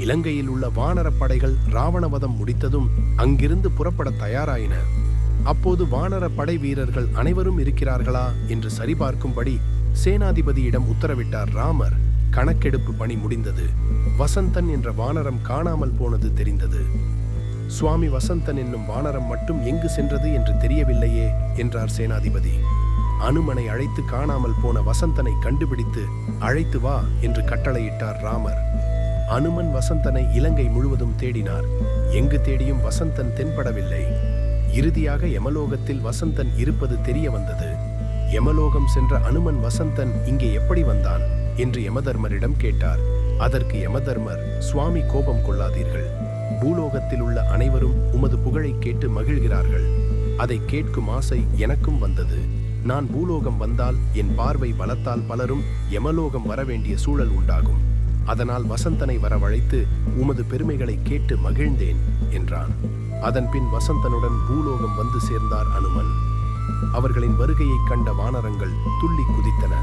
இலங்கையில் உள்ள வானரப் படைகள் ராவணவதம் முடித்ததும் அங்கிருந்து புறப்பட தயாராயின. அப்போது வானரப் படை வீரர்கள் அனைவரும் இருக்கிறார்களா என்று சரிபார்க்கும்படி சேனாதிபதியிடம் உத்தரவிட்டார் ராமர். கணக்கெடுப்பு பணி முடிந்தது. வசந்தன் என்ற வானரம் காணாமல் போனது தெரிந்தது. சுவாமி வசந்தன் என்னும் வானரம் மட்டும் எங்கு சென்றது என்று தெரியவில்லையே என்றார் சேனாதிபதி. அனுமனை அழைத்து காணாமல் போன வசந்தனை கண்டுபிடித்து அழைத்து வா என்று கட்டளையிட்டார் ராமர். அனுமன் வசந்தனை இலங்கை முழுவதும் தேடினார். எங்கு தேடியும் வசந்தன் தென்படவில்லை. இறுதியாக யமலோகத்தில் வசந்தன் இருப்பது தெரிய வந்தது. யமலோகம் சென்ற அனுமன் வசந்தன் இங்கே எப்படி வந்தான் என்று யமதர்மரிடம் கேட்டார். அதற்கு யமதர்மர், சுவாமி கோபம் கொள்ளாதீர்கள். பூலோகத்தில் உள்ள அனைவரும் உமது புகழை கேட்டு மகிழ்கிறார்கள். அதை கேட்கும் ஆசை எனக்கும் வந்தது. நான் பூலோகம் வந்தால் என் பார்வை பலத்தால் பலரும் யமலோகம் வரவேண்டிய சூழல் உண்டாகும். அதனால் வசந்தனை வரவழைத்து உமது பெருமைகளை கேட்டு மகிழ்ந்தேன் என்றான். அதன்பின் வசந்தனுடன் பூலோகம் வந்து சேர்ந்தார் அனுமன். அவர்களின் வருகையைக் கண்ட வானரங்கள் துள்ளி குதித்தன.